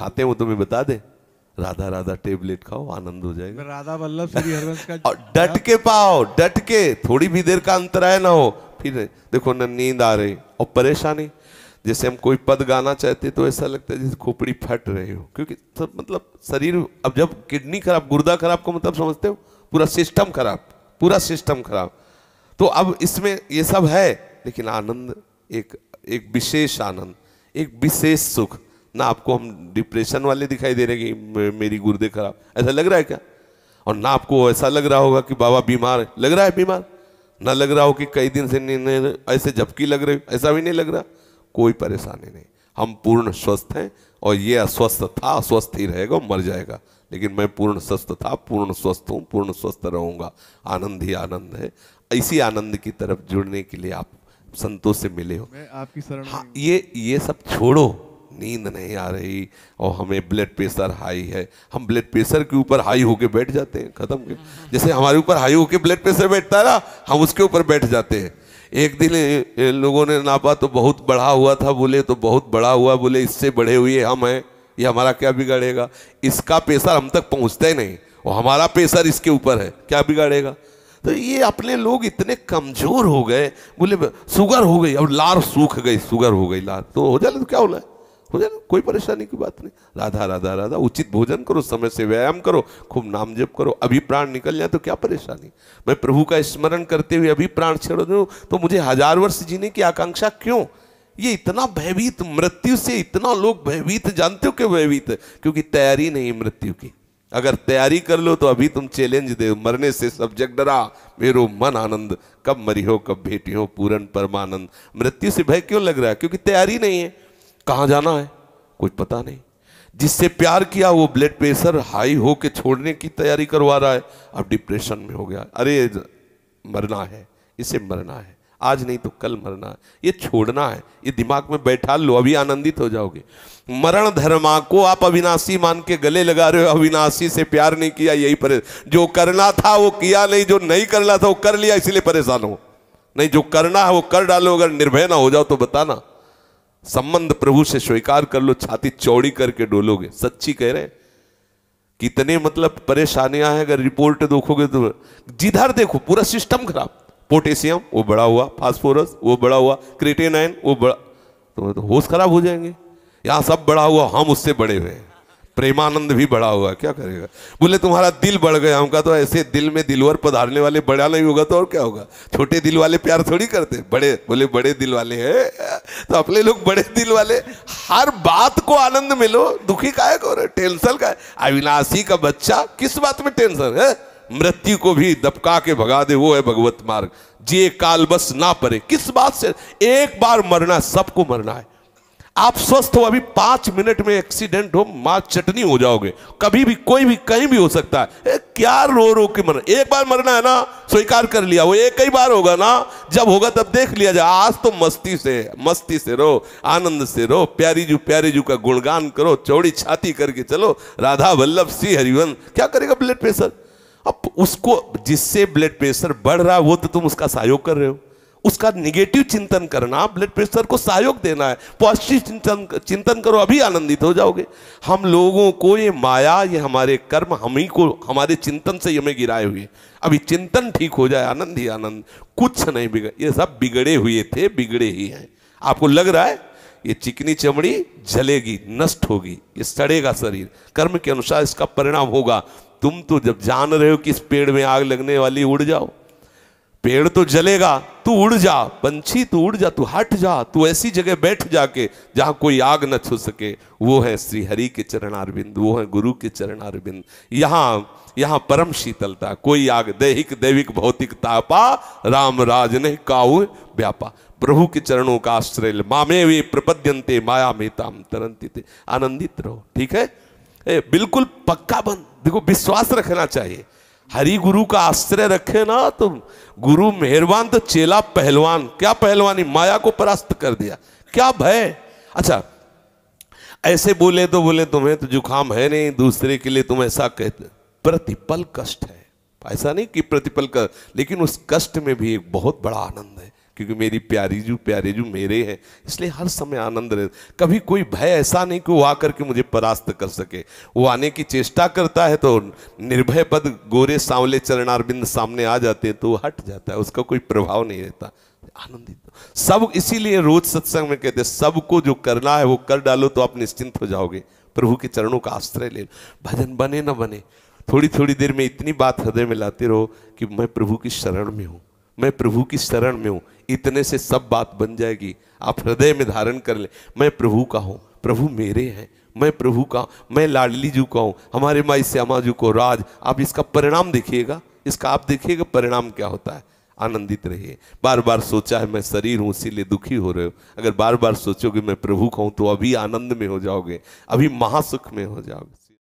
खाते हैं वो तुम्हें बता दे, राधा राधा टेबलेट खाओ आनंद हो जाएगा। राधा वल्लभ श्री हरवंश का और डट के पाओ, डट के, थोड़ी भी देर का अंतराय ना हो। फिर देखो न नींद आ रही और परेशानी, जैसे हम कोई पद गाना चाहते तो ऐसा लगता है जैसे खोपड़ी फट रही हो, क्योंकि सब मतलब शरीर, अब जब किडनी खराब, गुर्दा खराब का मतलब समझते हो, पूरा सिस्टम खराब, पूरा सिस्टम खराब। तो अब इसमें ये सब है, लेकिन आनंद एक विशेष आनंद, एक विशेष सुख। ना आपको हम डिप्रेशन वाले दिखाई दे रहे कि मेरी गुर्दे खराब, ऐसा लग रहा है क्या? और ना आपको ऐसा लग रहा होगा कि बाबा बीमार है, लग रहा है बीमार? ना लग रहा हो कि कई दिन से ऐसे झपकी लग रही, ऐसा भी नहीं लग रहा। कोई परेशानी नहीं, हम पूर्ण स्वस्थ हैं। और ये अस्वस्थ था, अस्वस्थ ही रहेगा, मर जाएगा, लेकिन मैं पूर्ण स्वस्थ था, पूर्ण स्वस्थ हूँ, पूर्ण स्वस्थ रहूँगा। आनंद ही आनंद है। इसी आनंद की तरफ जुड़ने के लिए आप संतों से मिले हो। मैं आपकी शरण में हाँ, ये सब छोड़ो। नींद नहीं आ रही और हमें ब्लड प्रेशर हाई है, हम ब्लड प्रेशर के ऊपर हाई होके बैठ जाते हैं, खत्म के। जैसे हमारे ऊपर हाई होके ब्लड प्रेशर बैठता है ना, हम उसके ऊपर बैठ जाते हैं। एक दिन लोगों ने नापा तो बहुत बढ़ा हुआ था, बोले तो बहुत बड़ा हुआ, बोले इससे बढ़े हुए हम हैं, ये हमारा क्या बिगाड़ेगा? इसका प्रेशर हम तक पहुंचता ही नहीं और हमारा प्रेशर इसके ऊपर है, क्या बिगाड़ेगा? तो ये अपने लोग इतने कमजोर हो गए, बोले शुगर हो गई, अब लार सूख गई, शुगर हो गई लार, तो हो जाए तो क्या हो जाए, हो जाए, कोई परेशानी की बात नहीं। राधा राधा राधा, उचित भोजन करो, समय से व्यायाम करो, खूब नाम जप करो, अभी प्राण निकल जाए तो क्या परेशानी? मैं प्रभु का स्मरण करते हुए अभी प्राण छोड़ दूं तो मुझे 1000 वर्ष जीने की आकांक्षा क्यों? ये इतना भयभीत, मृत्यु से इतना लोग भयभीत, जानते हो क्यों भयभीत? क्योंकि तैयारी नहीं मृत्यु की। अगर तैयारी कर लो तो अभी तुम चैलेंज दे, मरने से सब जग डरा, मेरो मन आनंद, कब मरी हो कब भेटी हो पूरन परमानंद। मृत्यु से भय क्यों लग रहा है? क्योंकि तैयारी नहीं है। कहाँ जाना है कुछ पता नहीं। जिससे प्यार किया वो ब्लड प्रेशर हाई हो के छोड़ने की तैयारी करवा रहा है, अब डिप्रेशन में हो गया। अरे मरना है, इसे मरना है, आज नहीं तो कल मरना है, ये छोड़ना है, ये दिमाग में बैठा लो, अभी आनंदित हो जाओगे। मरण धर्मा को आप अविनाशी मान के गले लगा रहे हो, अविनाशी से प्यार नहीं किया, यही परेशान। जो करना था वो किया नहीं, जो नहीं करना था वो कर लिया, इसलिए परेशान हो। नहीं, जो करना है वो कर डालो। अगर निर्भय ना हो जाओ तो बताना, संबंध प्रभु से स्वीकार कर लो, छाती चौड़ी करके डोलोगे। सच्ची कह रहे हैं, कितने मतलब परेशानियां हैं। अगर रिपोर्ट देखोगे तो जिधर देखो पूरा सिस्टम खराब। पोटेशियम वो बढ़ा हुआ, फास्फोरस वो बढ़ा हुआ, क्रिएटिनिन वो बढ़ा, तो होश खराब हो जाएंगे। यहाँ सब बढ़ा हुआ, हम उससे बड़े हुए हैं। प्रेमानंद भी बढ़ा हुआ, क्या करेगा? बोले तुम्हारा दिल बढ़ गया। हमका तो ऐसे दिल में दिलवर पधारने वाले बड़ा नहीं होगा तो और क्या होगा? छोटे दिल वाले प्यार थोड़ी करते, बड़े। बोले बड़े दिल वाले हैं तो अपने लोग बड़े दिल वाले। हर बात को आनंद मिलो, दुखी काहे को, टेंशन का? अविनाशी का बच्चा, किस बात में टेंशन है? मृत्यु को भी दबका के भगा दे, वो है भगवत मार्ग। जे काल बस ना परे, किस बात से? एक बार मरना, सबको मरना है। आप स्वस्थ हो, अभी 5 मिनट में एक्सीडेंट हो, मां चटनी हो जाओगे। कभी भी कोई भी कहीं भी हो सकता है। क्या रो रो के मरना? एक बार मरना है ना, स्वीकार कर लिया, वो एक ही बार होगा ना, जब होगा तब देख लिया जाए। आज तो मस्ती से रहो, आनंद से रहो, प्यारी जू का गुणगान करो, चौड़ी छाती करके चलो, राधा वल्लभ श्री हरिवंश। क्या करेगा ब्लड प्रेशर? अब उसको, जिससे ब्लड प्रेशर बढ़ रहा है वो तो तुम उसका सहयोग कर रहे हो। उसका निगेटिव चिंतन करना, ब्लड प्रेशर को सहयोग देना है। पॉजिटिव चिंतन करो, अभी आनंदित हो जाओगे। हम लोगों को ये माया, ये हमारे कर्म, हम ही को हमारे चिंतन से हमें गिराए हुए। अभी चिंतन ठीक हो जाए, आनंद ही आनंद, कुछ नहीं बिगड़। ये सब बिगड़े हुए थे, बिगड़े ही हैं। आपको लग रहा है ये चिकनी चमड़ी जलेगी, नष्ट होगी, ये सड़ेगा शरीर, कर्म के अनुसार इसका परिणाम होगा। तुम तो जब जान रहे हो कि इस पेड़ में आग लगने वाली, उड़ जाओ। पेड़ तो जलेगा, तू उड़ जा, पंछी तू उड़ जा, तू हट जा, तू ऐसी जगह बैठ जाके जहां कोई आग न छू सके। वो है श्री हरि के चरणारविंद, वो है गुरु के चरणारविंद। यहाँ परम शीतलता, कोई आग दैहिक दैविक भौतिक तापा, राम राज ने काऊ व्यापा। प्रभु के चरणों का आश्रय, मामे वे प्रपद्यंते माया में ताम तरंती थे। आनंदित रहो, ठीक है? बिल्कुल पक्का बन, देखो विश्वास रखना चाहिए। हरि गुरु का आश्रय रखे ना तो गुरु मेहरबान, तो चेला पहलवान। क्या पहलवानी? माया को परास्त कर दिया, क्या भय। अच्छा, ऐसे बोले तो बोले तुम्हें तो जुकाम है नहीं, दूसरे के लिए तुम ऐसा कहते। प्रतिपल कष्ट है, ऐसा नहीं कि प्रतिपल का, लेकिन उस कष्ट में भी एक बहुत बड़ा आनंद है। क्योंकि मेरी प्यारी जू प्यारे जू मेरे हैं, इसलिए हर समय आनंद रहे। कभी कोई भय ऐसा नहीं कि वो आकर के मुझे परास्त कर सके। वो आने की चेष्टा करता है तो निर्भय पद गोरे सांवले चरणारविंद सामने आ जाते हैं तो वो हट जाता है, उसका कोई प्रभाव नहीं रहता। आनंदित सब, इसीलिए रोज सत्संग में कहते हैं सबको जो करना है वो कर डालो तो आप निश्चिंत हो जाओगे। प्रभु के चरणों का आश्रय ले लो, भजन बने न बने, थोड़ी थोड़ी देर में इतनी बात हृदय में लाते रहो कि मैं प्रभु की शरण में हूँ, मैं प्रभु की शरण में हूँ, इतने से सब बात बन जाएगी। आप हृदय में धारण कर ले, मैं प्रभु का हूँ, प्रभु मेरे हैं, मैं प्रभु का, मैं लाडली जू का हूँ, हमारे माई श्यामा जू को राज। आप इसका परिणाम देखिएगा, इसका आप देखिएगा परिणाम क्या होता है। आनंदित रहिए। बार बार सोचा है मैं शरीर हूँ इसीलिए दुखी हो रहे हो, अगर बार बार सोचोगे मैं प्रभु का हूँ तो अभी आनंद में हो जाओगे, अभी महासुख में हो जाओगे।